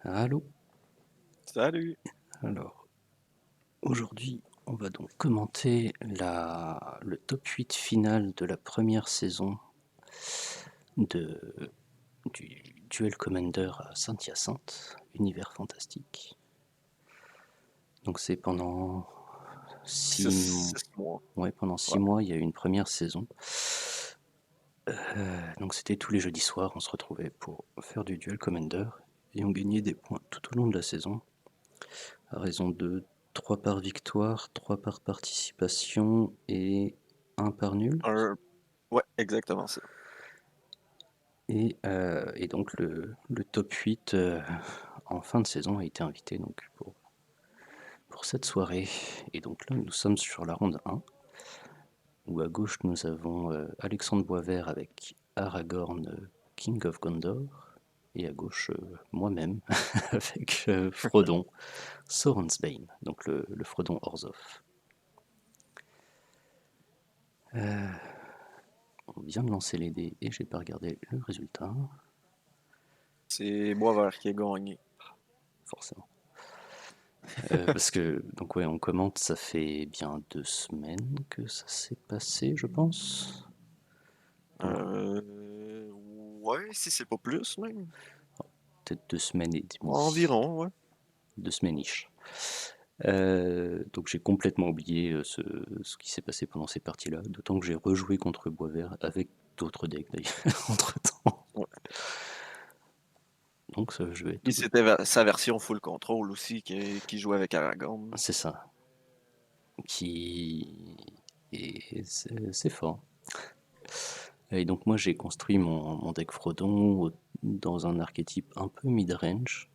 Allô? Salut! Alors, aujourd'hui, on va donc commenter le top 8 final de la première saison de, du Duel Commander à Saint-Hyacinthe, univers fantastique. Donc c'est pendant 6 mois. 6 mois. Ouais, pendant Ouais. 6 mois, il y a eu une première saison. Donc c'était tous les jeudis soirs, on se retrouvait pour faire du Duel Commander et on gagnait des points tout au long de la saison, à raison de 3 par victoire, 3 par participation et 1 par nul. Ouais, exactement ça. Et donc le top 8 en fin de saison a été invité donc pour cette soirée. Et donc là, nous sommes sur la ronde 1, où à gauche nous avons Alexandre Boisvert avec Aragorn, King of Gondor, et à gauche moi-même avec Frodon, Sauron's Bane, donc le Frodon Orzhov. On vient de lancer les dés et j'ai pas regardé le résultat, C'est Boisvert qui a gagné. forcément. Parce que, donc ouais, on commente, ça fait bien 2 semaines que ça s'est passé, je pense. Donc Ouais, si c'est pas plus même. peut-être 2 semaines et demie, Environ, ouais. 2 semaines-ish. Donc j'ai complètement oublié ce qui s'est passé pendant ces parties-là, d'autant que j'ai rejoué contre Boisvert avec d'autres decks d'ailleurs, entre-temps. Ouais. Donc ça, je vais Et tout... c'était sa version full control aussi qui jouait avec Aragorn. C'est ça, qui... Et c'est fort. Et donc moi j'ai construit mon deck Frodon dans un archétype un peu mid-range,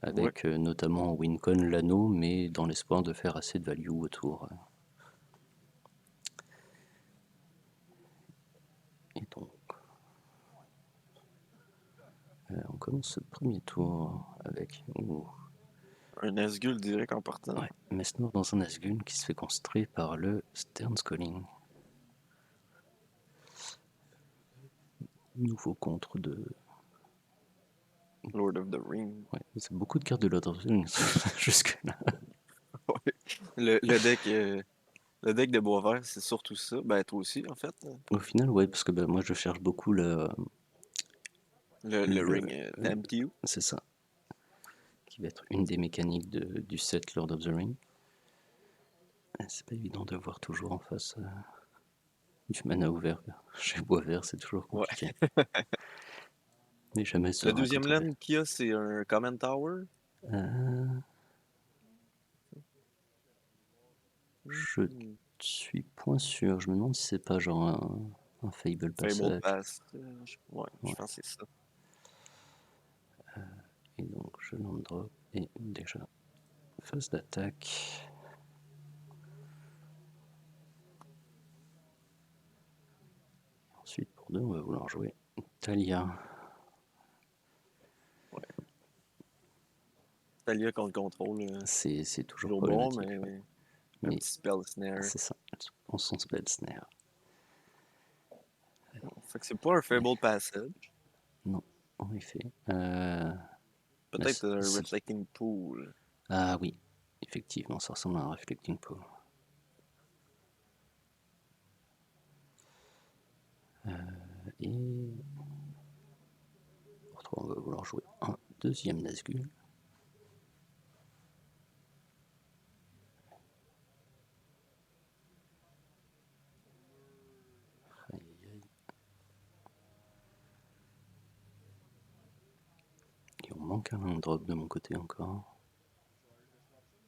Ouais. avec notamment Wincon l'anneau, mais dans l'espoir de faire assez de value autour. Et donc on commence ce premier tour avec Un Nazgûl direct en partant. ouais, Messnor dans un Nazgûl qui se fait construire par le Sternscalling. Nouveau contre de... Lord of the Ring. Ouais, c'est beaucoup de cartes de Lord of the Rings jusque là. Ouais. Le deck de Boisvert, c'est surtout ça. Ben, toi aussi, en fait. Au final, ouais, parce que bah, moi je cherche beaucoup Le le, Ring TMTU. c'est ça, qui va être une des mécaniques du set Lord of the Ring. C'est pas évident de voir toujours en face du mana ouvert. Chez Boisvert, c'est toujours Ouais. compliqué. Mais jamais Le serein deuxième quand on vient. land qu'il y a, c'est un Command Tower. Euh, je Hmm. suis point sûr. Je me demande si c'est pas genre un Fable Fable Passage. Pass. Ouais, je Ouais. pense que c'est ça. Et donc je land drop et déjà phase d'attaque. Ensuite pour 2, on va vouloir jouer Talia. Ouais. Talia contre contrôle, C'est toujours toujours bon, problématique. mais Ouais. un Mais petit spell snare. c'est ça. On son spell snare. Fait que c'est pas un Fable Passage. Non, en effet. Mais Peut-être un si. Reflecting Pool. Ah oui, effectivement, ça ressemble à un Reflecting Pool. Et pour 3, on va vouloir jouer un deuxième Nazgûl. Aïe, aïe, aïe. Et on manque un land drop de mon côté encore.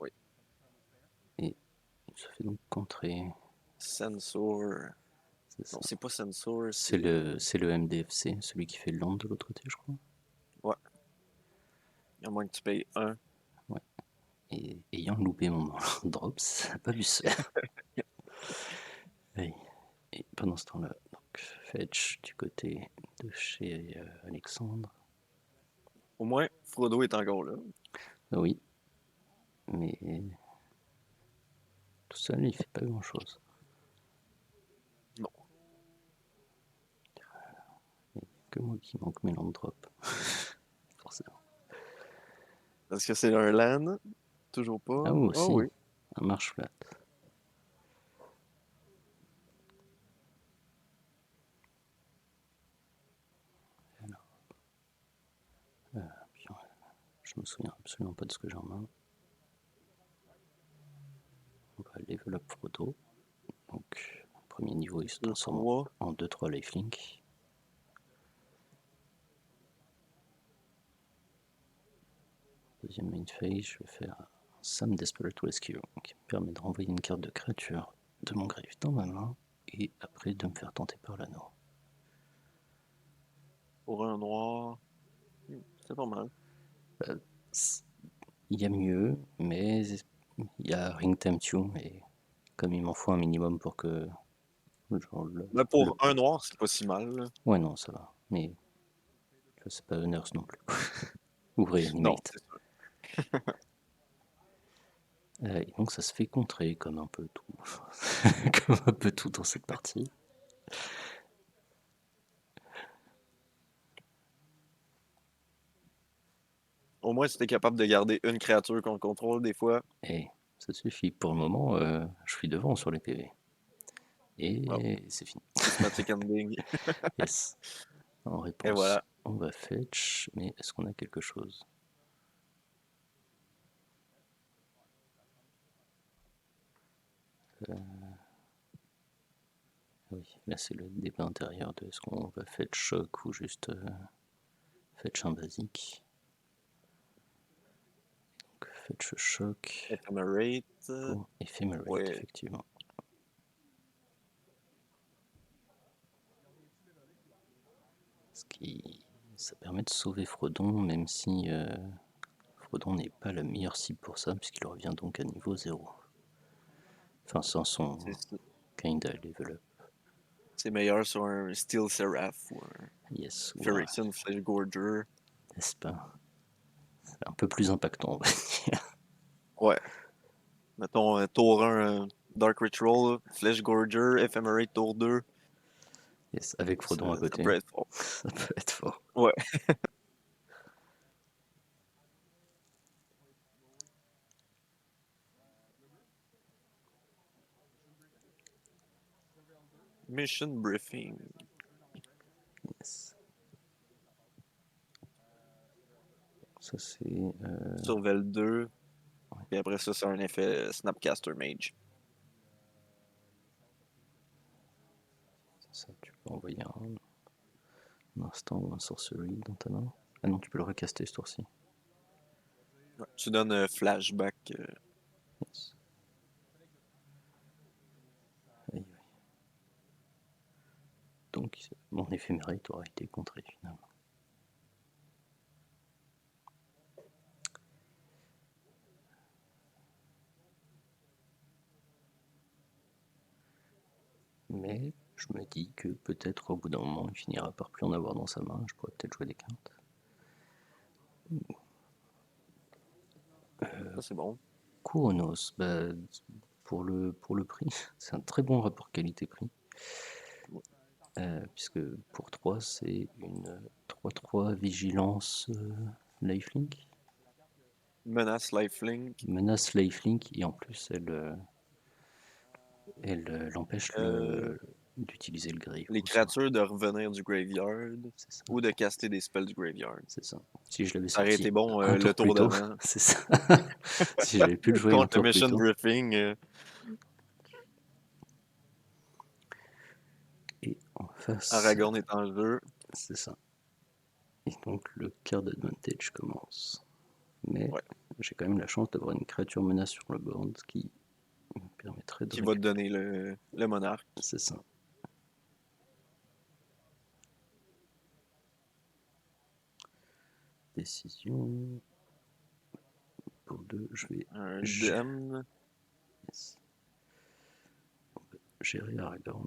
Oui. Et il se fait donc contrer. Sensor. C'est Non, ça. c'est pas Sensor, C'est c'est. le MDFC, celui qui fait le land de l'autre côté, je crois. Ouais. À moins que tu payes un. Ouais. Et ayant loupé mon land drop, ça n'a pas vu se faire. Aïe. Et pendant ce temps-là, donc fetch du côté de chez Alexandre. Au moins, Frodo est encore là. Ah oui, mais tout seul, il fait pas grand-chose. Non. Que moi qui manque mes land drops, forcément. Est-ce que c'est un land? Toujours Ah pas. oui, Ah aussi, oui. un marche flat. Alors, puis, je me souviens absolument pas de ce que j'ai en main. On va level up Frodo. Donc, premier niveau, il se 2, transforme 3. en 2-3 lifelink. Deuxième main phase, je vais faire un Sam Desperate Rescue qui me permet de renvoyer une carte de créature de mon grave dans ma main et après de me faire tenter par l'anneau. Pour un noir. C'est pas mal. Il y a mieux, mais il y a Ring Temptu et comme il m'en faut un minimum pour que genre, Mais pour un noir, c'est pas si mal. Là. ouais non ça va, mais c'est pas Nurse non plus. Ou Non, Reanimate. c'est sûr. Et donc ça se fait contrer comme un peu tout. Comme un peu tout dans cette partie. Au moins, si t'es capable de garder une créature qu'on contrôle des fois. Et ça suffit. Pour le moment, je suis devant sur les PV. Oh, Et c'est fini. systematic ending. Yes. En Et réponse, voilà. on va fetch, mais est-ce qu'on a quelque chose? Oui, là c'est le débat intérieur de est-ce qu'on va fetch choc ou juste fetch un basique. Donc fetch choc Ephemerate. pour Ephemerate, Ouais. effectivement. Ce qui ça permet de sauver Frodon, même si Frodon n'est pas la meilleure cible pour ça, puisqu'il revient donc à niveau 0. Enfin, sans son kinda level up. C'est meilleur sur un Steel Seraph ou un Yes, ou un, Phyrexian Fleshgorger. Gorger. n'est-ce pas? C'est un peu plus impactant, on va dire. Ouais. Mettons tour 1, Dark Ritual, Fleshgorger, Gorger, Ephemerate tour 2. Yes, avec Ça, Frodon à ça côté, peut être fort. ça peut être fort. Ouais. Mission Briefing. Yes. Ça c'est... Survel 2. ouais, Puis après ça, c'est un effet Snapcaster Mage. c'est ça, tu peux envoyer un instant ou un sorcery dans ta main. Ah non, tu peux le recaster ce tour-ci. Ouais. Tu donnes flashback. Yes. Aïe, aïe. Donc mon éphémérite aura été contré finalement. Mais je me dis que peut-être au bout d'un moment il finira par plus en avoir dans sa main, je pourrais peut-être jouer des cartes. Ça, c'est bon. Kouronos, bah, pour le prix, c'est un très bon rapport qualité-prix. Puisque pour 3 c'est une 3-3 vigilance lifelink. Menace Lifelink. Menace lifelink et en plus elle empêche Euh, d'utiliser le grave les aussi. créatures de revenir du graveyard C'est ça, ou de caster des spells du graveyard. c'est ça. Si je l'avais Ça aurait sorti été bon un le tour plus tour tôt, d'avant. c'est ça. Si j'avais pu le jouer un Contre le tour plus Mission tôt. Briefing. Et en face, Aragorn est en jeu. c'est ça. Et donc le card advantage commence. Mais Ouais. j'ai quand même la chance d'avoir une créature menace sur le board, ce qui me permettrait de Qui va te récupérer. donner le monarque. C'est ça. Décision. Pour 2, je vais Un Dem. yes. Gérer Aragorn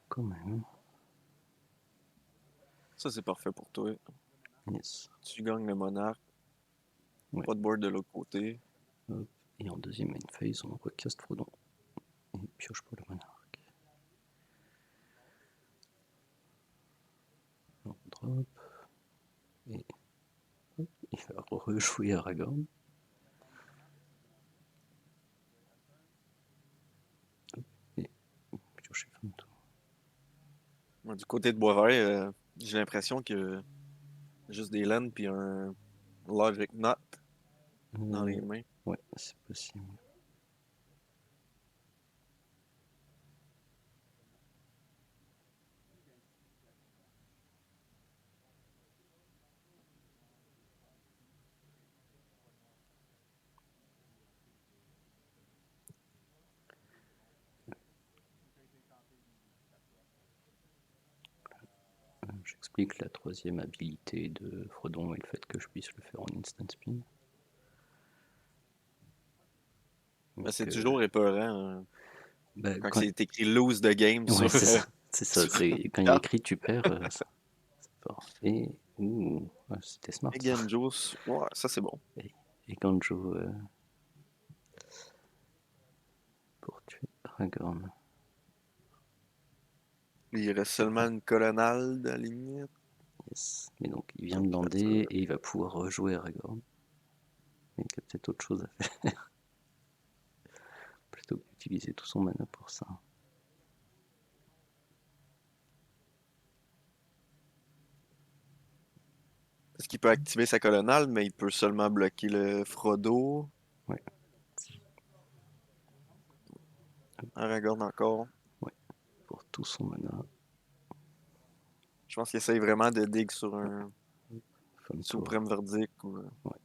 quand même. Ça, c'est parfait pour toi. Yes. Tu gagnes le monarque. Ouais. Pas de board de l'autre côté. Hop. Et en deuxième main phase, on envoie Cast Frodon et pioche pour le monarque. On drop. Et, hop, et va rejouer Aragorn. Et piocher fin de tour. Moi, du côté de Boisvert, j'ai l'impression que juste des lands puis un Logic Knot dans les mains. Ouais, c'est possible. J'explique la troisième habilité de Frodon et le fait que je puisse le faire en instant spin. C'est toujours épeurant quand quand... c'est écrit lose the game Ouais, sur. c'est ça. C'est ça. Quand il y a écrit tu perds, c'est fort. Et c'était smart. Game Juice, ouais, ça c'est bon. Et Ganjo pour tuer Aragorn. Il reste seulement une colonnade à la limite. Yes. Mais donc il vient de lander et il va pouvoir rejouer Aragorn. Mais il y a peut-être autre chose à faire. Plutôt que d'utiliser tout son mana pour ça. Parce qu'il peut activer sa colonnade, mais il peut seulement bloquer le Frodo. Ouais. Aragorn encore. Ouais. Pour tout son mana. Je pense qu'il essaye vraiment de dig sur un Tour. suprême verdict. Ou... Ouais.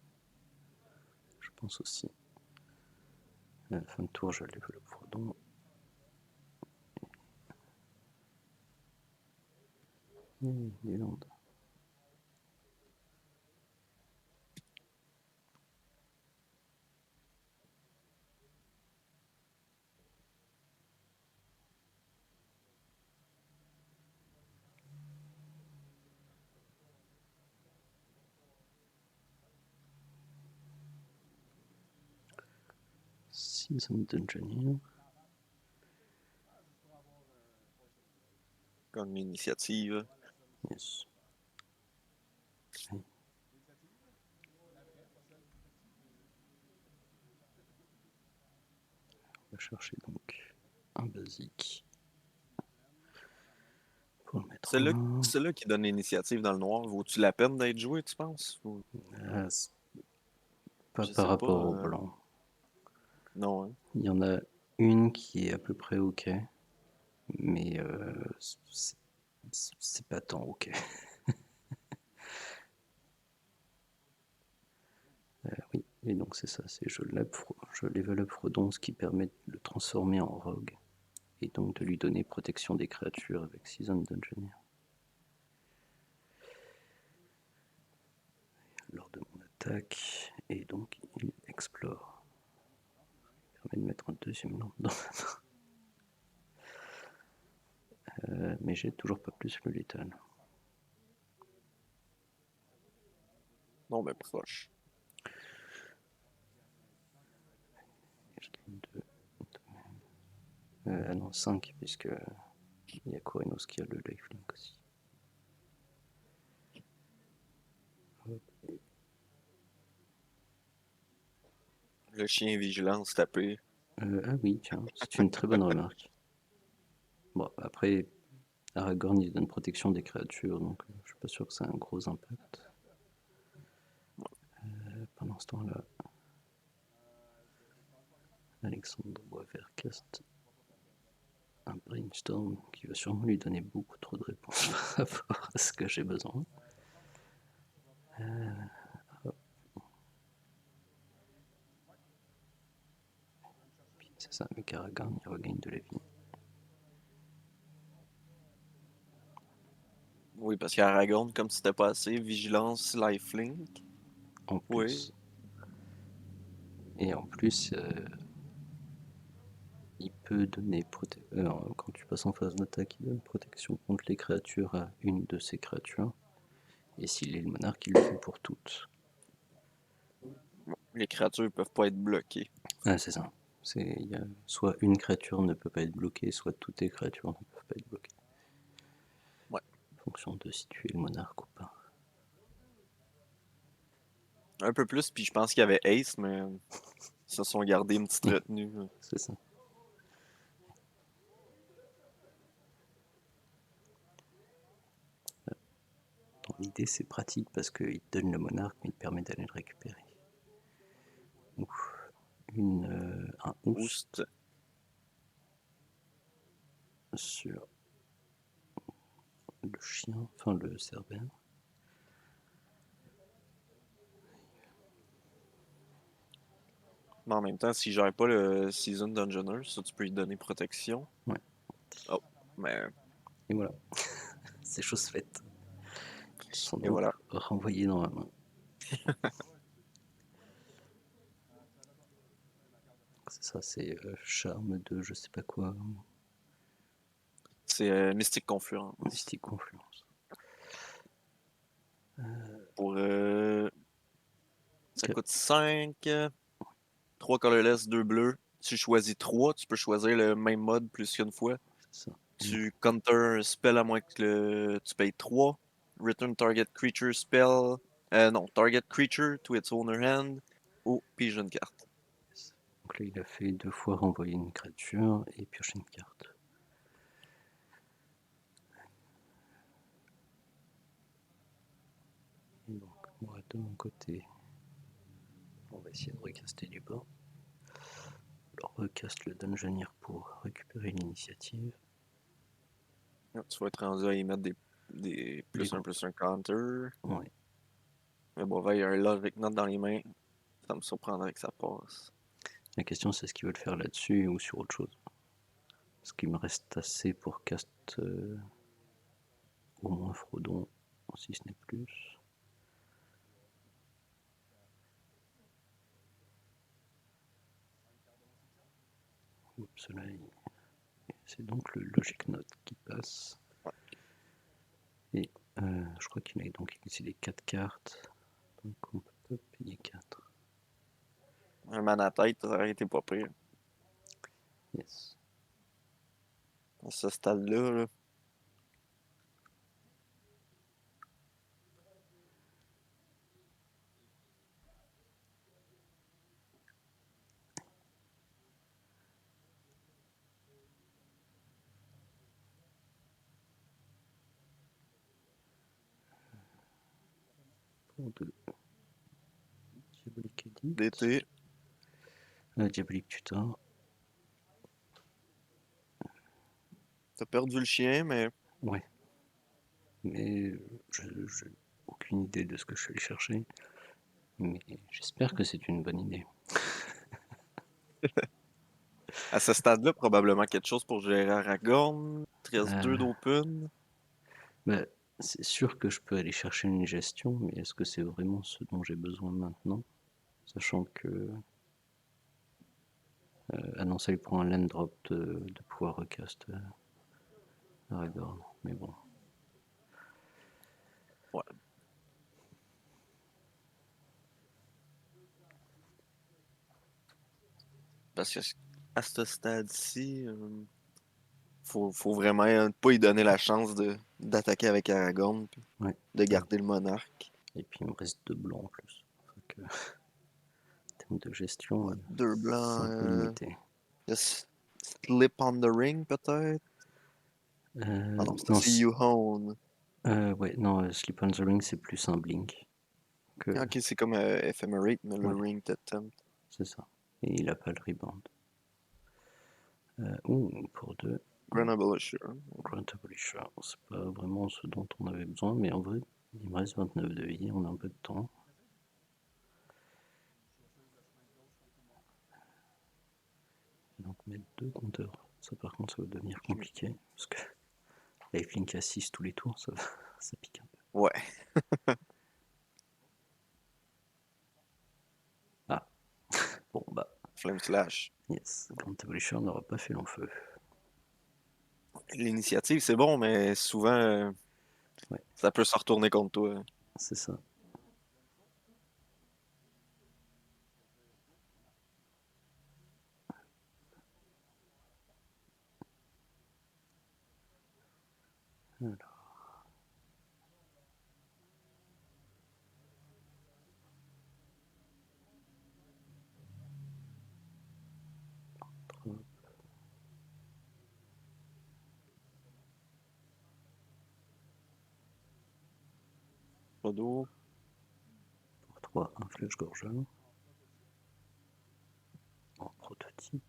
Je pense aussi. Fin de tour, je lève le Frodon. Il est land. Season Dungeoneer. Comme initiative. Yes. On va chercher donc un basique. Pour le mettre Celui-là qui donne l'initiative dans le noir, vaut-tu la peine d'être joué, tu penses? Ou... Pas par rapport au blanc. Non, hein. Il y en a une qui est à peu près ok, mais c'est pas tant ok. Oui, et donc c'est ça, c'est je level up Frodon, ce qui permet de le transformer en rogue, et donc de lui donner protection des créatures avec Season Dungeoneer. Lors de mon attaque, et donc il explore. Il permet de mettre un deuxième lampe dans la main. Mais j'ai toujours pas plus le létal. Non, mais proche. Non, 5, puisque il y a Korenos qui a le lifelink aussi. Le chien vigilance tapé. Ah oui, tiens, c'est une très bonne remarque. Bon, après, Aragorn il donne protection des créatures, donc je suis pas sûr que ça ait un gros impact. Pendant ce temps-là, Alexandre Boisvert caste un brainstorm qui va sûrement lui donner beaucoup trop de réponses par rapport à ce que j'ai besoin. C'est ça, avec Aragorn il regagne de la vie. Oui, parce qu'Aragorn, comme c'était pas assez, vigilance, lifelink. En plus. Oui. Et en plus, il peut donner quand tu passes en phase d'attaque, il donne protection contre les créatures à une de ces créatures. Et s'il est le monarque, il le fait pour toutes. Bon, les créatures peuvent pas être bloquées. Ah, c'est ça. Soit une créature ne peut pas être bloquée, soit toutes les créatures ne peuvent pas être bloquées. Ouais. En fonction de si tu es le monarque ou pas. Un peu plus, puis je pense qu'il y avait Ace, mais ils se sont gardés une petite retenue. C'est ça. Dans l'idée, c'est pratique parce qu'il te donne le monarque, mais il te permet d'aller le récupérer. Ouf. Un Oust Boost. sur le chien, enfin le cerbère. Mais en même temps, s'il gère pas le Season Dungeoner, ça tu peux lui donner protection. Ouais. Oh, mais. Et voilà, c'est chose faite. Ils sont Et donc voilà. renvoyés dans la main. C'est ça, c'est charme de je sais pas quoi, C'est Mystic Confluence. mystique confluence. Pour. Ça coûte 5. 3 colorless, 2 bleus. Tu choisis 3, tu peux choisir le même mode plus qu'une fois. C'est ça. Tu counter un spell à moins que tu payes 3. Return target creature spell. Non, target creature to its owner hand. Ou pige une carte. Donc là, il a fait 2 fois renvoyer une créature et piocher une carte. Et donc, moi, de mon côté, on va essayer de recaster du bas. Alors, recaste le Dungeoneer pour récupérer l'initiative. Tu vas être rendu à y mettre des plus un counter. Ouais. Mais bon, il y a un Logic Knot dans les mains. Ça me surprendrait que ça passe. La question, c'est ce qu'il veut le faire là-dessus ou sur autre chose. Parce qu'il me reste assez pour cast au moins Frodon, si ce n'est plus. Oups, là, c'est donc le Logic Note qui passe. Et je crois qu'il a donc utilisé les 4 cartes. Donc on peut pas payer 4. Un mana tête, ça aurait été pas pire. Yes. À ce stade-là, là. Pour 2. Diabolique Edict. D'été. Diabolique Tutor. T'as perdu le chien, mais Ouais. Mais je n'ai aucune idée de ce que je suis allé chercher. Mais j'espère que c'est une bonne idée. à ce stade-là, probablement quelque chose pour gérer Aragorn. Il te reste Euh, 2 d'open. bah, c'est sûr que je peux aller chercher une gestion, mais est-ce que c'est vraiment ce dont j'ai besoin maintenant? Sachant que. Ah non, ça lui prend un land drop de pouvoir recast Aragorn. Mais bon. Ouais. Parce que à ce stade-ci, faut vraiment pas lui donner la chance d'attaquer avec Aragorn puis Ouais. de garder le monarque. Et puis il me reste 2 blancs en plus. Donc, en termes de gestion, Ouais, 2 c'est blancs. un peu limité. Slip on the ring, peut-être? Ah non, Non, c'est You Own. ouais, non, Sleep on the Ring, c'est plus un blink. Que, Ok, c'est comme Ephemerate, mais le ouais, ring t'attempt. c'est ça. Et il a pas le rebound. Ou pour 2, Grand Abolisher. Grand Abolisher. C'est pas vraiment ce dont on avait besoin, mais en vrai, il me reste 29 de vie, on a un peu de temps. Donc mettre 2 compteurs. Ça par contre, ça va devenir compliqué. Parce que lifelink à 6 tous les tours, ça pique un peu. Ouais. Ah, bon bah, Flame Slash. yes, Grand Abolisher n'aura pas fait long feu. L'initiative, c'est bon, mais souvent, Ouais, ça peut se retourner contre toi. c'est ça. Alors, Frodo. Pour 3, un flèche-gorgeur. En prototype.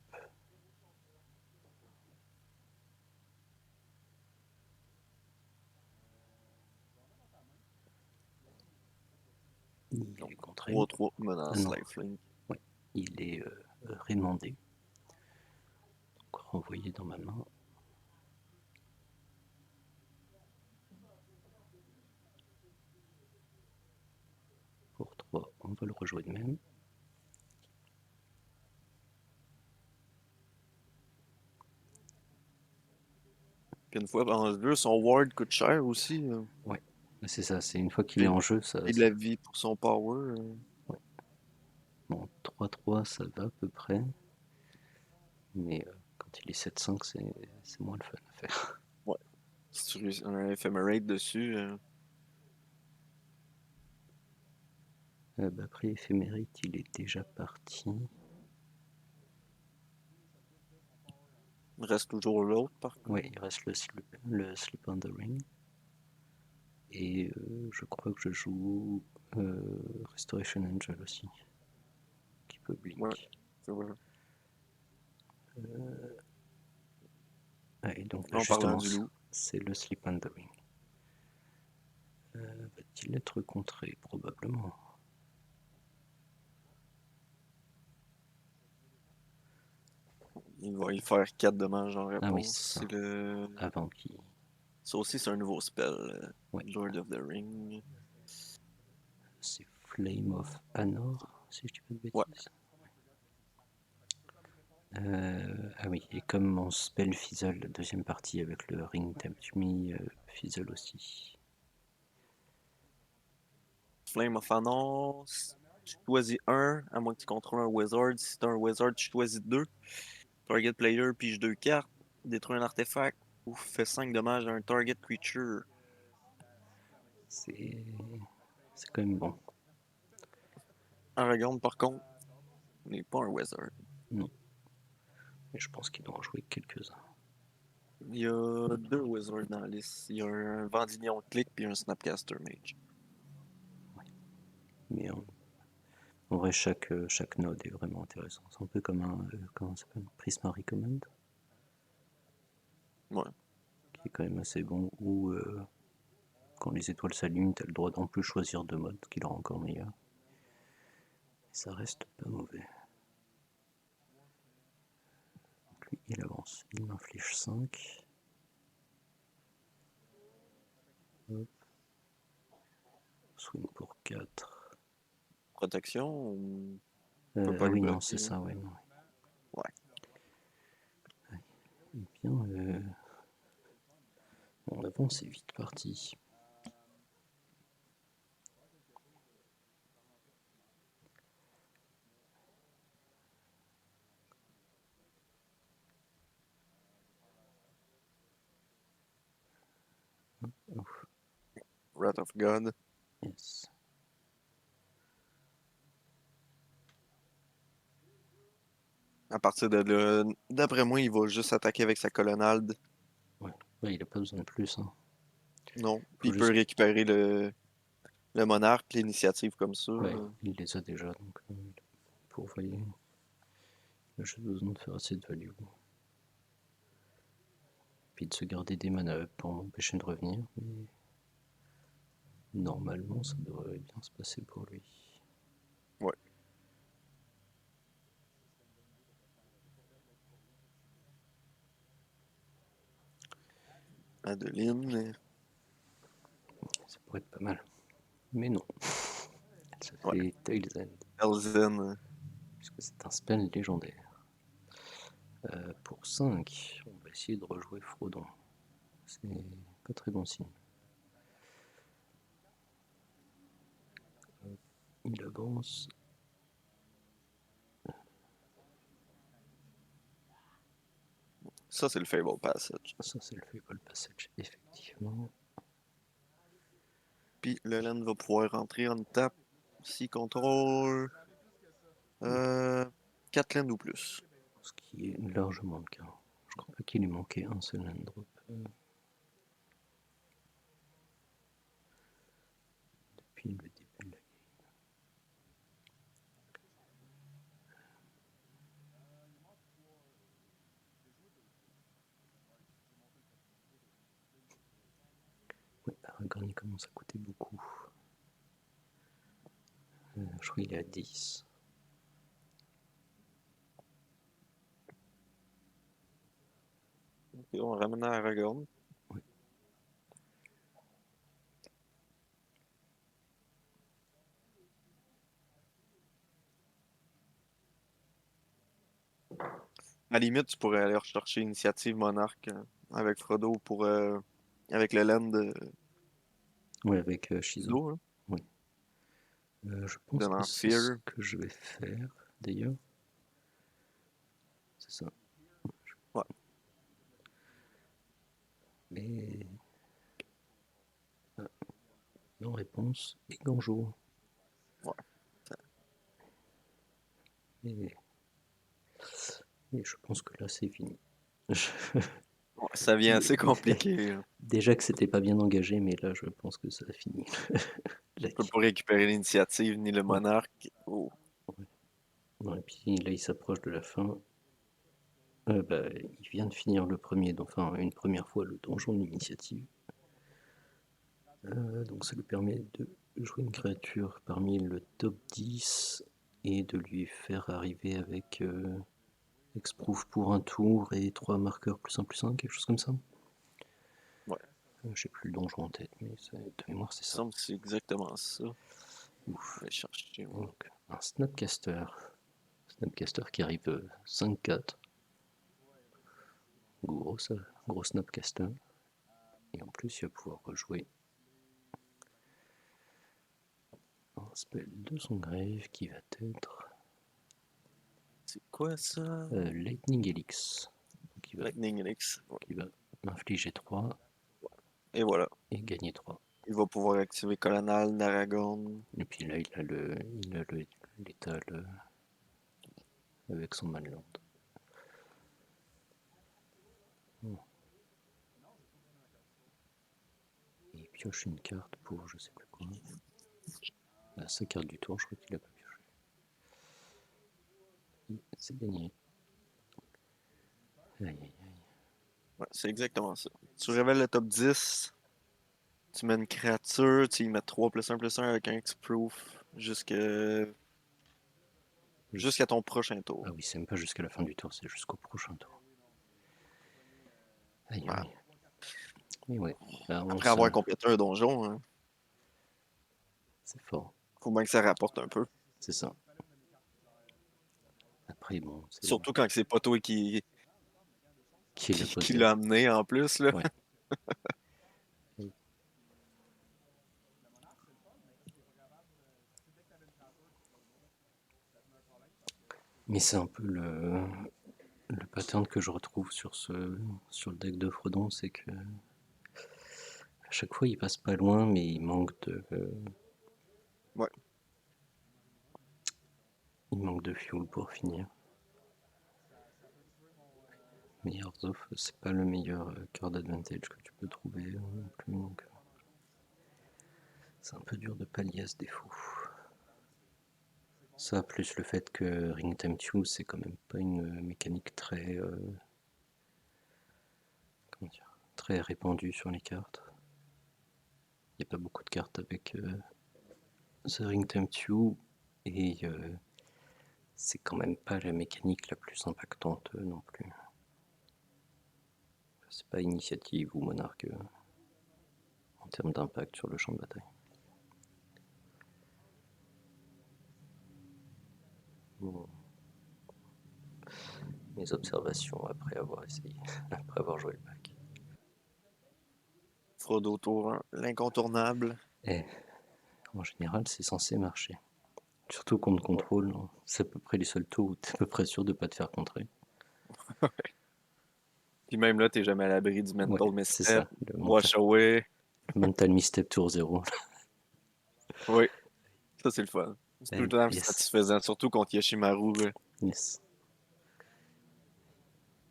Il Donc, est contré. 3-3, Ah menace, non, lifelink. ouais, il est rémandé. Donc renvoyé dans ma main. Pour 3, on va le rejouer de même. Puis une fois en jeu, son ward coûte cher aussi. Ouais, c'est ça, c'est une fois qu'il est Puis en jeu, ça. et de la vie pour son power. Ouais. Bon, 3-3, ça va à peu près. Mais quand il est 7-5, c'est moins le fun à faire. Ouais. Si tu réussis un ephemerate dessus. Bah, après, éphémérite, il est déjà parti. Il reste toujours l'autre, par Ouais, contre. il reste le Slip on the Ring. Et je crois que je joue Restoration Angel aussi, qui peut Ouais, blink. c'est vrai. Et donc, bah, En parlant justement, du loup. c'est le Slip on the Ring. Va-t-il être contré? Probablement. Il va y faire 4 dommages en Ah oui, c'est réponse. ça. C'est le. Avant qu'il. Ça aussi, c'est un nouveau spell. Ouais, Lord of the Ring. c'est Flame of Anor, si je dis pas de Ouais. bêtises. Ah oui, et comme mon spell fizzle, la deuxième partie avec le Ring Tempt Me fizzle aussi. Flame of Anor. Tu choisis un, à moins que tu contrôles un wizard. Si t'as un wizard, tu choisis deux. Target player pige 2 cartes. Détruit un artefact. Ou fait 5 dommages à un target creature. C'est quand même bon. Aragorn, par contre, n'est pas un wizard. Non. Mais je pense qu'il doit en jouer quelques-uns. Il y a 2 wizards dans la liste. Il y a un Vendignon Click puis un Snapcaster Mage. Mais en vrai, chaque node est vraiment intéressant. C'est un peu comme un. Comment ça s'appelle? Prismari Command, Ouais. qui est quand même assez bon. Ou quand les étoiles s'allument, t'as le droit d'en plus choisir deux modes, qui le rend encore meilleur. Et ça reste pas mauvais. Donc lui, il avance. Il m'inflige 5. Hop. Swing pour 4. Protection, on peut pas Ah lui oui, non, c'est bloquer. ça, ouais, non. Ouais. Eh bien, on avance, c'est vite parti. Ouf, Wrath of God. yes. À partir de là, d'après moi, il va juste attaquer avec sa colonnade. Ouais. Ouais, il a pas besoin de plus. Hein. Non. Puis Faut il peut juste. récupérer le monarque, l'initiative comme ça. Ouais, il les a déjà, donc pour voyer. Il a juste besoin de faire assez de value. Puis de se garder des mana up pour m'empêcher de revenir. Mais normalement, ça devrait bien se passer pour lui. Ouais. Adeline. Ça pourrait être pas mal. Mais non. Ça Ouais. fait Tails End. Elzen. Puisque c'est un spell légendaire. Pour 5, on va essayer de rejouer Frodon. C'est pas très bon signe. Il avance. Ça, c'est le Fable Passage. Ça, c'est le Fable Passage, effectivement. Puis le land va pouvoir rentrer en tape s'il contrôle 4 lands ou plus. Ce qui est largement le cas. Je crois pas qu'il ait manqué un seul land drop depuis le début de la game. Ouais, Aragorn il commence à coûter beaucoup. Je crois qu'il est à 10. Ok, on ramène à Aragorn. Ouais. À la limite, tu pourrais aller rechercher Initiative Monarque avec Frodo pour avec le land Ouais, avec Shizo. d'eau, Oui. Je pense que donnant c'est ce Fear. que je vais faire d'ailleurs. C'est ça. Ouais. Mais. Non, réponse. Et Ganjo. Ouais. Et je pense que là c'est fini. Ouais, ça vient assez compliqué. Déjà que c'était pas bien engagé, mais là je pense que ça a fini. La Tu peux game. pas récupérer l'initiative ni le Ouais. monarque. Oh. Ouais. Non, et puis là il s'approche de la fin. Bah, il vient de finir le premier, enfin une première fois le donjon d'initiative. Donc ça lui permet de jouer une créature parmi le top 10 et de lui faire arriver avec Exproof pour un tour et 3 marqueurs +1/+1, quelque chose comme ça. Ouais. J'ai plus le donjon en tête, mais de mémoire c'est Il me ça. semble que c'est exactement ça. Ouf. Je vais chercher. Ouais. Donc un Snapcaster. Snapcaster qui arrive 5-4. Gros Snapcaster. Et en plus il va pouvoir rejouer un spell de son grave qui va être C'est quoi ça? Lightning Helix. Lightning Elix. Ouais. Qui va infliger 3 Et voilà. et gagner 3. Il va pouvoir activer Colonel d'Aragorn. Et puis là, il a l'étal avec son Manland. Bon. Et il pioche une carte pour je sais plus quoi. Sa carte du tour, je crois qu'il a pas pioché. C'est gagné. Aïe aïe aïe. Ouais, c'est exactement ça. Tu révèles le top 10. Tu mets une créature, tu y mets 3 +1/+1 avec un X-Proof jusqu'à ton prochain tour. Ah oui, c'est même pas jusqu'à la fin du tour, c'est jusqu'au prochain tour. Aïe Ouais. aïe. Mais ouais, là on Après avoir se... complété un donjon, hein, C'est fort, faut bien que ça rapporte un peu. c'est ça. Après bon, c'est... Surtout quand c'est pas toi Qui l'a qui posé? l'a amené en plus, là. Ouais. Mais c'est un peu le pattern que je retrouve sur le deck de Frodon, c'est que à chaque fois il passe pas loin, mais Ouais. il manque de fuel pour finir. Mais Hearts of, c'est pas le meilleur card advantage que tu peux trouver non plus, donc c'est un peu dur de pallier à ce défaut. Ça, plus le fait que Ring Time Two, c'est quand même pas une mécanique très, comment dire, très répandue sur les cartes. Il n'y a pas beaucoup de cartes avec The Ring Time Two, et c'est quand même pas la mécanique la plus impactante non plus. C'est pas initiative ou monarque en termes d'impact sur le champ de bataille. Bon. Mes observations après avoir essayé, après avoir joué le pack. Frodo tour 1, l'incontournable. Et en général, c'est censé marcher. Surtout contre Ouais. contrôle, c'est à peu près les seuls tours où t'es à peu près sûr de pas te faire contrer. Puis même là, t'es jamais à l'abri du Ouais, mental c'est misstep. ça, le Wash away. mental misstep tour 0. Oui, ça c'est le fun. C'est tout le temps Yes, satisfaisant, surtout contre Yoshimaru. Là. yes.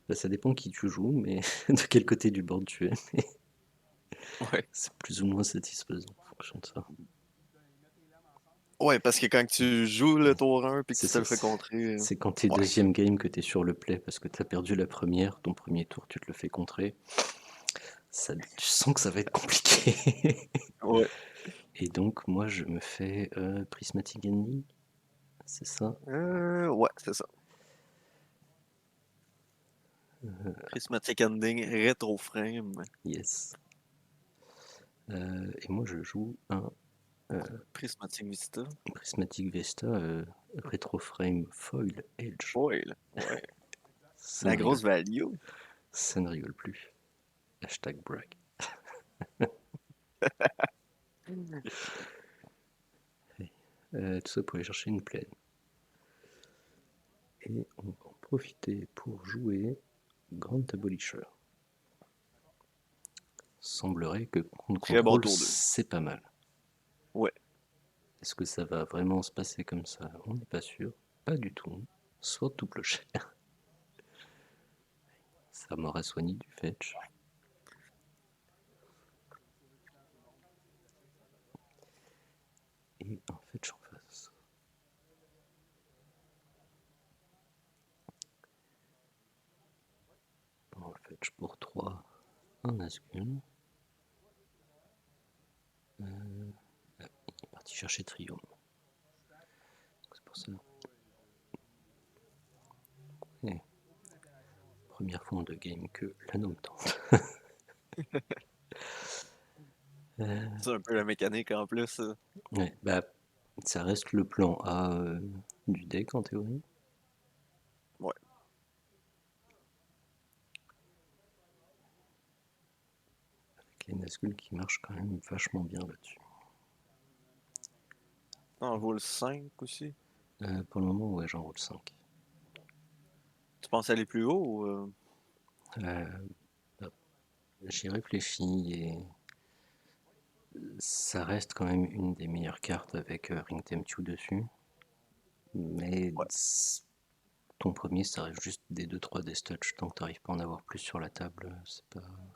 Bah, ça dépend qui tu joues, mais de quel côté du board tu es. Ouais. C'est plus ou moins satisfaisant en fonction de ça. Ouais, parce que quand tu joues le tour 1 puis que C'est tu te ça. le fais contrer. C'est quand t'es Ouais. deuxième game que t'es sur le play parce que t'as perdu la première, ton premier tour tu te le fais contrer. Ça, tu sens que ça va être compliqué. Ouais. Et donc moi je me fais Prismatic Ending, c'est ça? Ouais, c'est ça. Prismatic Ending, Retro Frame, Yes. Et moi je joue un Prismatic Vista. Prismatic Vesta Retro Frame Foil Edge. Foil. Ouais. Ça La ne grosse rigole, value. ça ne rigole plus. Hashtag brag. Tout ça pour aller chercher une plaine. Et on va en profiter pour jouer Grand Abolisher. Semblerait que contre Très bon contrôle, tour 2. c'est pas mal. Ouais. Est-ce que ça va vraiment se passer comme ça? On n'est pas sûr. Pas du tout. Soit tout clocher. Ça m'aurait soigné du fetch. Et un fetch en face. Bon, le fetch pour 3. Un Nazgûl. Il est parti chercher Triome. C'est pour ça. Et première fois en 2 games que l'anneau me tente. C'est un peu la mécanique en plus. Ouais, bah, ça reste le plan A du deck en théorie. Ouais. Avec les Nazgûl qui marchent quand même vachement bien là-dessus. On vaut le 5 aussi. Pour le moment, ouais, j'en roule 5. Tu penses aller plus haut ou, Euh, bah, j'y réfléchis et ça reste quand même une des meilleures cartes avec Ring Temtu dessus. Mais Ouais. ton premier, ça reste juste des 2-3 Death Touch. Tant que t'arrives pas à en avoir plus sur la table, c'est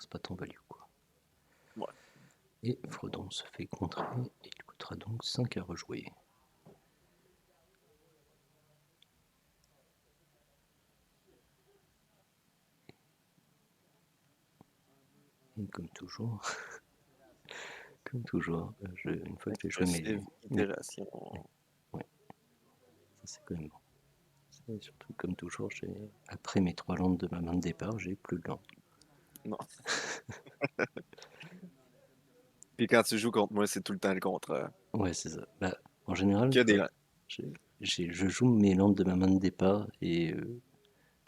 pas ton value, quoi. Ouais. Et Frodon se fait contrer et il coûtera donc 5 à rejouer. Et comme toujours, une fois que j'ai joué Expressive mes itération. ouais, ça c'est quand même bon. Et surtout, comme toujours, après mes 3 landes de ma main de départ, j'ai plus de landes. Non. Puis quand tu joues contre moi, c'est tout le temps le contraire. Ouais, c'est ça. Bah, en général, Que des landes. je joue mes landes de ma main de départ et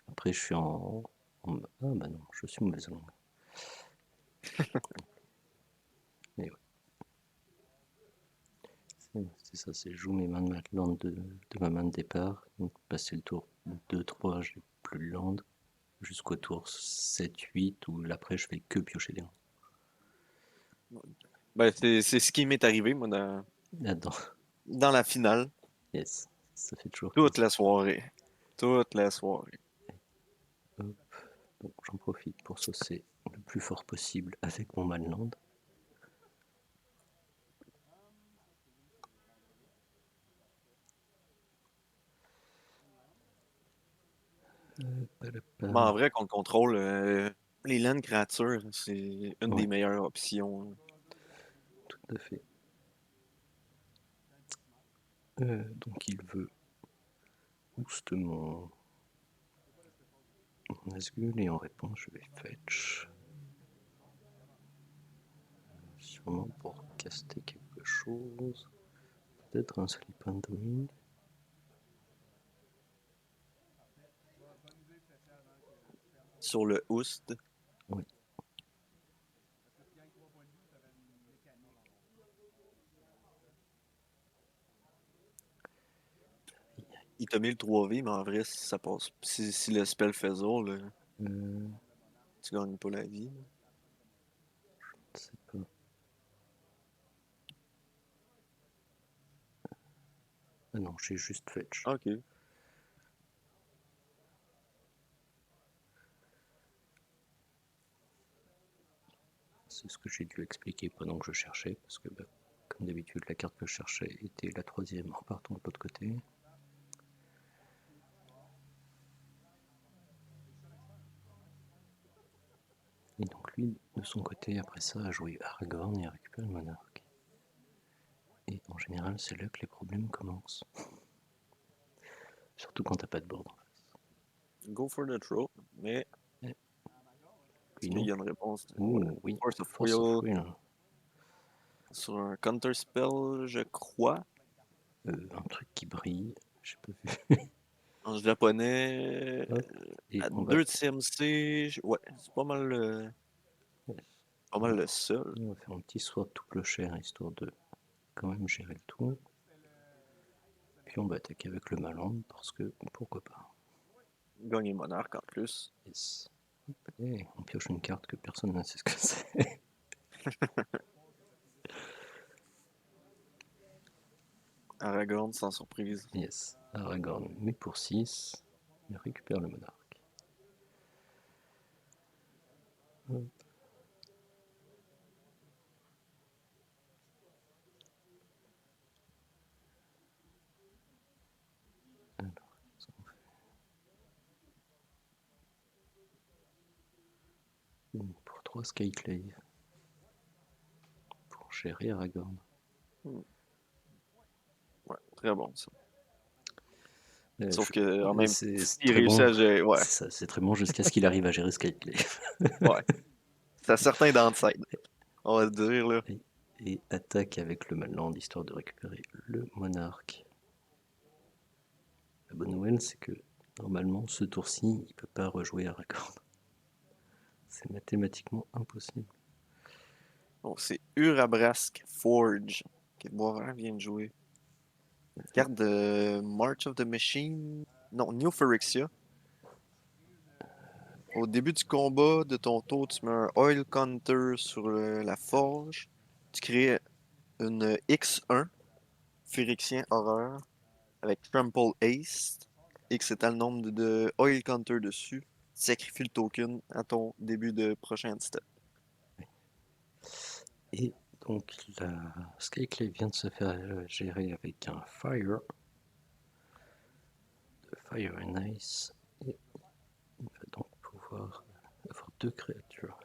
après je suis ah bah non, je suis mauvaise langue. Mais ouais, c'est ça, c'est je joue mes mains de landes de ma main de départ. Donc passer le tour 2-3, j'ai plus de landes. Jusqu'au tour 7-8 où après je fais que piocher des landes. Ben, c'est ce qui m'est arrivé, moi, Là-dedans, dans la finale. yes, ça fait toujours Toute plaisir. la soirée. Toute la soirée. Hop, donc j'en profite pour saucer le plus fort possible avec mon Manland. Mais en vrai, qu'on contrôle les landes créatures, c'est une Ouais, des meilleures options. tout à fait. Donc il veut boost mon Nazgûl et en réponse je vais fetch. Sûrement pour caster quelque chose. Peut-être un Sleep and Dream. Sur le Oust, Oui. il t'a mis le 3V, mais en vrai, ça passe. Si le spell faisait, là, Euh, tu gagnes pas la vie. je sais pas. Ah non, j'ai juste fetch. Ok. C'est ce que j'ai dû expliquer pendant que je cherchais parce que bah, Comme d'habitude, la carte que je cherchais était la troisième en partant de l'autre côté. Et donc lui, de son côté, après ça, a joué Aragorn et a récupéré le monarque. Et en général, c'est là que les problèmes commencent. Surtout quand t'as pas de board en face. Go for the throw, mais Lui est-ce qu'il non. y a une réponse? Ouh, oui, Force of Force of Will Will. sur un counter spell, je crois. Un truc qui brille, j'ai pas vu. En japonais, Hop, et à on va, 2 de CMC, ouais, c'est pas mal le seul. on va faire un petit sword tout clochère, histoire de quand même gérer le tout. Puis on va attaquer avec le Maland, parce que pourquoi pas. Gagner monarque en plus. Yes. Et on pioche une carte que personne ne sait ce que c'est. Aragorn sans surprise. Yes, Aragorn, mais pour 6, il récupère le monarque. Hop. Alors, qu'est-ce qu'on fait? Pour 3 Skyclave. Pour gérer Aragorn. Ouais, très bon ça. Sauf Je... que en même C'est s'il très réussit bon. à gérer, ouais, C'est ça, c'est très bon jusqu'à ce qu'il arrive à gérer Skyclave. ouais. C'est un certain downside, on va se dire là. Et attaque avec le Maland, histoire de récupérer le monarque. La bonne nouvelle, c'est que normalement, ce tour-ci, il peut pas rejouer Aragorn. C'est mathématiquement impossible. Bon, c'est Urabrask Forge que Boisvert vient de jouer. Carte de March of the Machine. Non, New Phyrexia. Au début du combat de ton tour, tu mets un Oil Counter sur la forge. Tu crées une X1, Phyrexien Horreur, avec Trample Ace. X étant le nombre de Oil Counter dessus. Tu sacrifies le token à ton début de prochain step. Et donc la Skyclave vient de se faire gérer avec un Fire. Fire and Ice. Et il va donc pouvoir avoir 2 créatures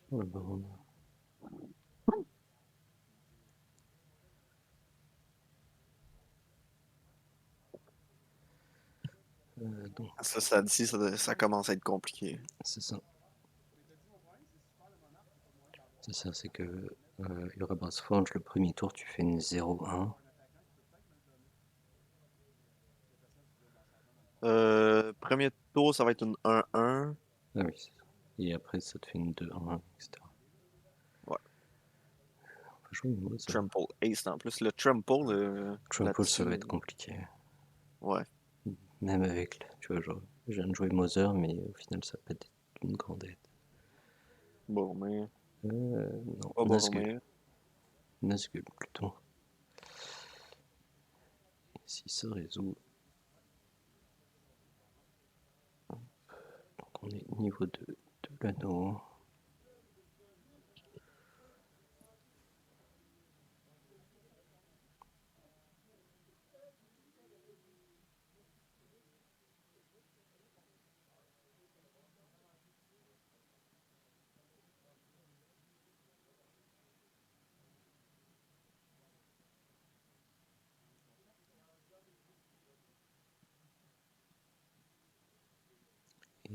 sur le board. Donc Ça d'ici, ça commence à être compliqué. c'est ça. C'est ça, c'est que Urabrask Forge, le premier tour, tu fais une 0-1. Premier tour, ça va être une 1-1. Ah oui, c'est ça. Et après, ça te fait une 2-1, etc. Ouais. On va jouer une Mother. Trample Ace en plus. Le Trample Trample, ça va être compliqué. Ouais. Même avec, tu vois, genre, je viens de jouer Mother, mais au final, ça peut être une grande aide. Boromir. Non, Pas Nazgûl. Boromir. Nazgûl, plutôt. Et si ça résout... Donc on est niveau 2 de l'anneau. Et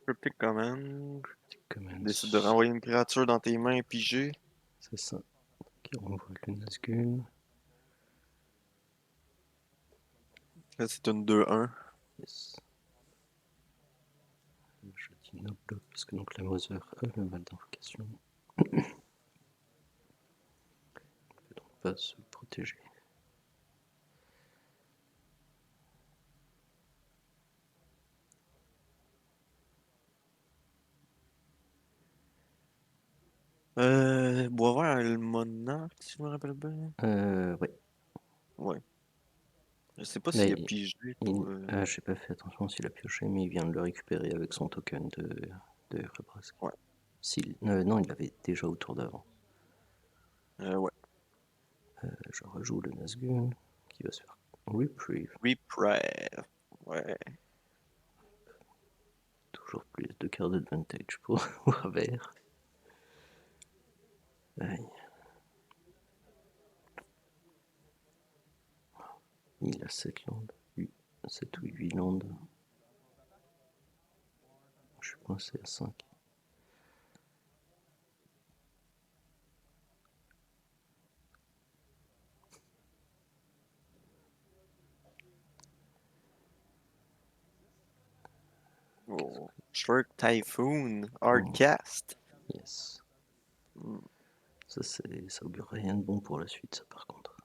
Cryptic Command. Commands, Décide de renvoyer une créature dans tes mains pigées. c'est ça. Qui renvoie le Nazgûl. Là, c'est une 2-1. Yes. Je dis no block parce que donc la Mother a le mal d'invocation. Ne peut donc pas se protéger. Boisvert a le monarque, si je me rappelle bien. Ouais. Ouais. Je sais pas Là, s'il a pigé pour. j'ai pas fait attention s'il a pioché, mais il vient de le récupérer avec son token de Urabrask. Ouais. Non, il l'avait déjà au tour d'avant. Ouais. Je rejoue le Nazgûl qui va se faire Reprieve. Reprieve. Ouais. Toujours plus de cartes d'advantage pour Warver. Aïe. Il a 7 landes. 7 ou 8 landes. Je suis coincé à 5. Oh. Short Typhoon. Oh, Hardcast. yes. Hmm. Ça augure rien de bon pour la suite, ça, par contre.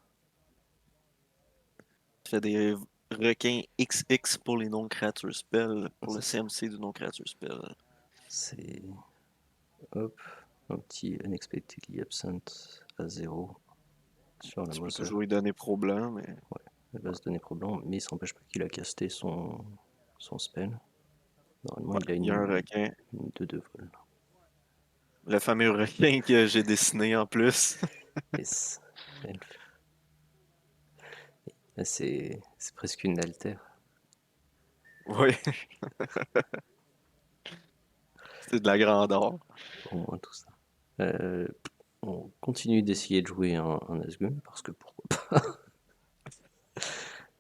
Tu fais des requins XX pour les non-créatures spell. Pour le C'est ça. CMC du non-créature spell. C'est. Hop. Un petit Unexpectedly Absent à 0 sur la Tu peux Mother. toujours lui donner problème, mais. Ouais, elle va se donner problème, mais ça n'empêche pas qu'il a casté son spell. Normalement, Ouais, il a il y a un une requin. 2 vol. Le fameux requin que j'ai dessiné en plus. Yes. C'est presque une altère. Oui, c'est de la grandeur. Au moins tout ça. Euh, on continue d'essayer de jouer un Nazgûl parce que pourquoi pas.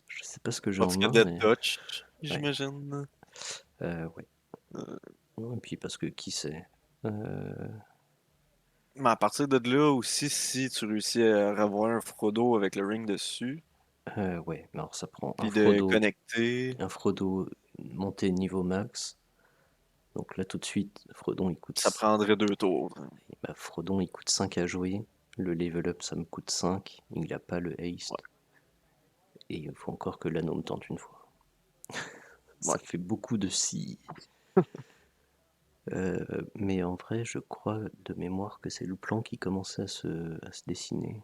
Je sais pas ce que j'ai en Parce que main, Dead mais Touch, ouais. j'imagine. Ouais. Euh, Non, et puis parce que qui sait. Euh, Mais à partir de là aussi, si tu réussis à avoir un Frodo avec le ring dessus, ouais, mais alors ça prend puis de connecter, Un Frodo monté niveau max. Donc là tout de suite, ça prendrait 2 tours. Frodon il coûte 5 à jouer. Le level up ça me coûte 5. Il a pas le haste. Ouais, Et il faut encore que l'anneau me tente une fois. Ça ouais. fait beaucoup de si. Mais en vrai, je crois de mémoire que c'est le plan qui commençait à se dessiner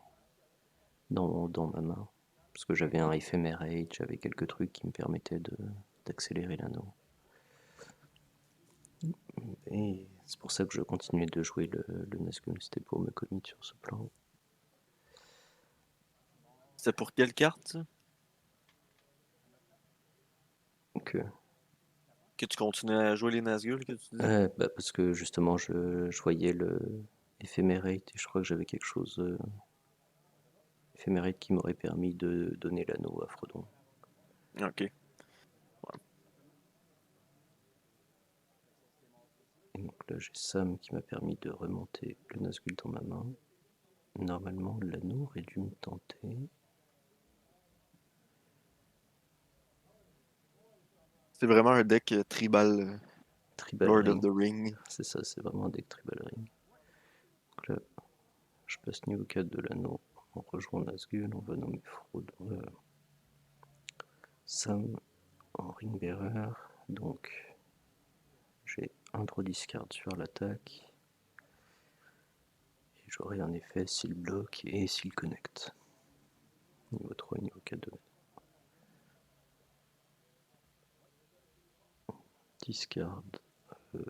dans ma main. Parce que j'avais un éphémérate, j'avais quelques trucs qui me permettaient d'accélérer l'anneau. Et c'est pour ça que je continuais de jouer le Nazgûl, c'était pour me commit sur ce plan. C'était pour quelle carte, ça? Donc, Que tu continuais à jouer les Nazgûl, que tu dis? parce que justement, je voyais le éphémérate et je crois que j'avais quelque chose éphémérate qui m'aurait permis de donner l'anneau à Frodon. Ok. Ouais. Et donc là, j'ai Sam qui m'a permis de remonter le Nazgûl dans ma main. Normalement, l'anneau aurait dû me tenter. C'est vraiment un deck tribal Tribal Lord of Ring. the Ring. C'est ça, c'est vraiment un deck Tribal Ring. Donc là, je passe niveau 4 de l'anneau. On rejoint Nazgûl, on va nommer Frodon. Sam en Ring Bearer. Donc, j'ai un draw discard sur l'attaque. Et j'aurai un effet s'il bloque et s'il connecte. Niveau 3 et niveau 4 de discard. Euh,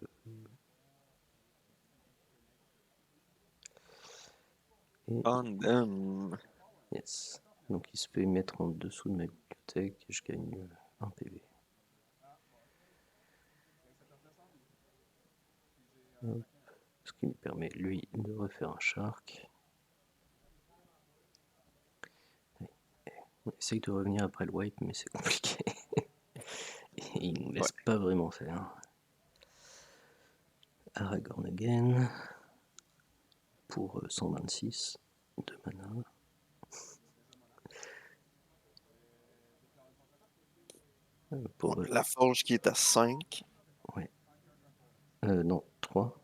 et On them. yes. Donc il se peut mettre en dessous de ma bibliothèque et je gagne un PV. Hop. Ce qui me permet lui de refaire un shark. On essaye de revenir après le wipe mais c'est compliqué. Et il nous Ouais. laisse pas vraiment faire. Aragorn again pour 126 de mana. Pour La forge qui est à 5. ouais. Non, 3.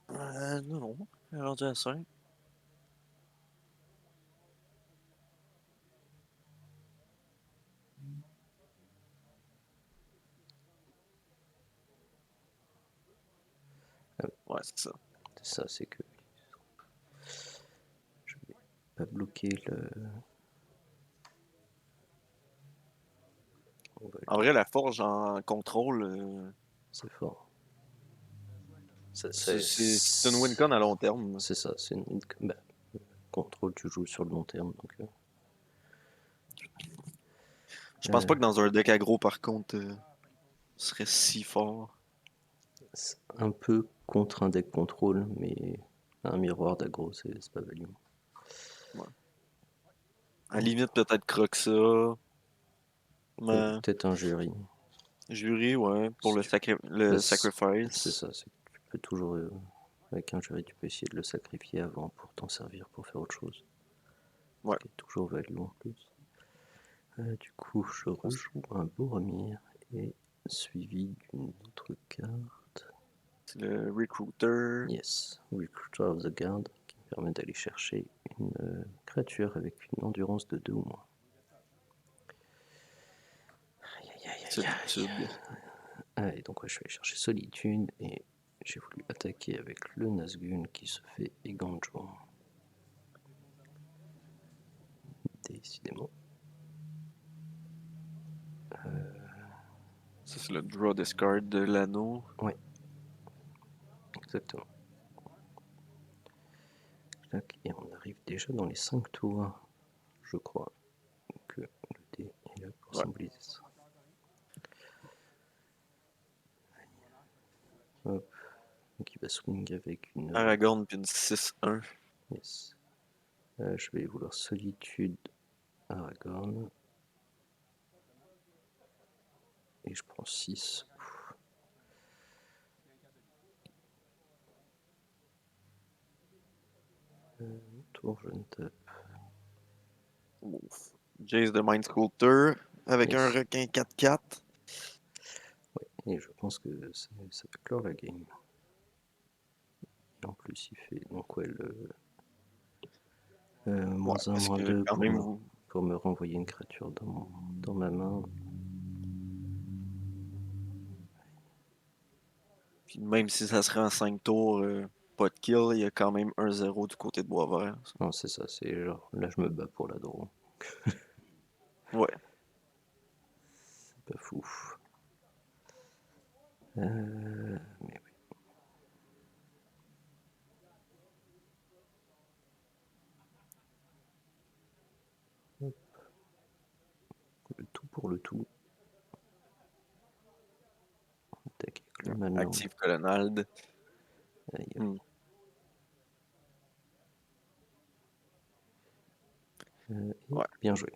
Non, non. Elle est rendue à 5. Ouais, c'est ça. C'est ça, c'est que je vais pas bloquer le. En vrai, la forge en contrôle, C'est fort. C'est une win-con à long terme. C'est ça, c'est une bah, contrôle, tu joues sur le long terme, donc Je pense pas que dans un deck aggro, par contre, ce serait si fort. c'est un peu contre un deck contrôle, mais un miroir d'aggro, c'est pas value. Ouais. À la limite, peut-être Croxa. Mais Peut-être un jury. jury, ouais, pour Si le, tu- le C'est sacrifice. ça, c'est que tu peux toujours, avec un jury, tu peux essayer de le sacrifier avant pour t'en servir pour faire autre chose. Ouais. Ce qui est toujours value en plus. Du coup, je rejoue un Boromir et suivi d'une autre carte. C'est le Recruiter. Yes, Recruiter of the Guard, qui me permet d'aller chercher une créature avec une endurance de 2 ou moins. Aïe aïe aïe aïe Solitude. aïe. Et donc ouais, je vais aller chercher Solitude et j'ai voulu attaquer avec le Nazgûl qui se fait Eganjo. Décidément. Ça, c'est le Draw Discard de l'anneau. Ouais, exactement. Et on arrive déjà dans les 5 tours, je crois que le dé est là pour Ouais. symboliser ça. Hop. Donc il va swing avec une... Aragorn puis une 6-1. Yes. Je vais vouloir Solitude, Aragorn. Et je prends 6. Tour, je ne tape. Ouf. Jace de Mind Sculptor avec un Yes. requin 4-4. Ouais. Et je pense que ça va clore la game. Et en plus, il fait donc ouais, le Ouais, -1, parce que -2 quand même, vous. pour me renvoyer une créature dans ma main. Puis même si ça serait en 5 tours, pas de kill, il y a quand même 1-0 du côté de Boisvert. Non, c'est ça, c'est genre là je me bats pour la draw. Ouais. C'est pas fou. Mais oui. Hop. Le tout pour le tout. Attaque avec le mana. Active Colonnade. Aïe. Hmm. Ouais. Bien joué.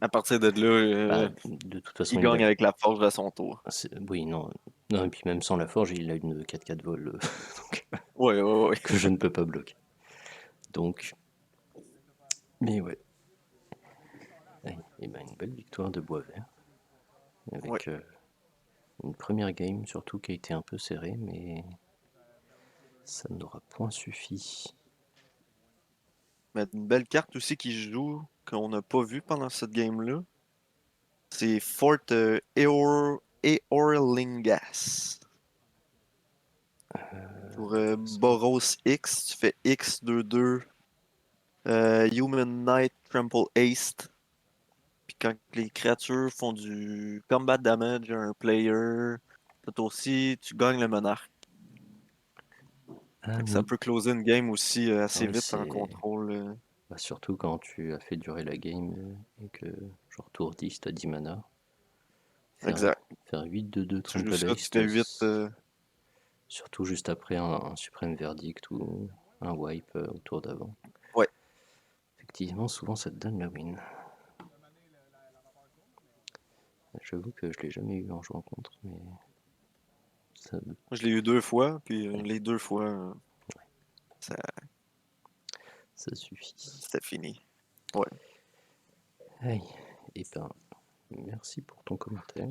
À partir de là, Bah, de toute façon, il gagne avec la forge à son tour. Oui, non. Non, et puis même sans la forge, il a une 4-4 vol donc, Ouais, ouais, ouais. que je ne peux pas bloquer. Donc, mais ouais. Et ben une belle victoire de Boisvert. Ouais. Avec une première game surtout qui a été un peu serrée, mais ça n'aura point suffi. Mais une belle carte aussi qui joue, qu'on n'a pas vu pendant cette game-là. C'est Fort Eorlingas. Pour Boros X, tu fais X 2-2. Human Knight Trample Haste. Puis quand les créatures font du combat damage à un player, toi aussi, tu gagnes le monarque. Ah Fait que ça oui, peut closer une game aussi assez oui vite en c'est contrôle. bah, surtout quand tu as fait durer la game et que genre tour 10, t'as 10 mana. Faire, Exact. faire 8-2-2 Tu joues Trample ça, tu Haste, fais 8. surtout juste après un suprême verdict ou un wipe au tour d'avant. Ouais. Effectivement, souvent ça te donne la win. J'avoue que je l'ai jamais eu en jouant contre, mais ça, Moi, je l'ai eu 2 fois, puis ouais, les 2 fois, ça, ça suffit. c'était fini. Ouais. Aïe, et ben, merci pour ton commentaire.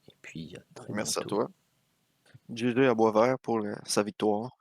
Et puis à très Merci à bientôt. toi. GG à Boisvert pour sa victoire.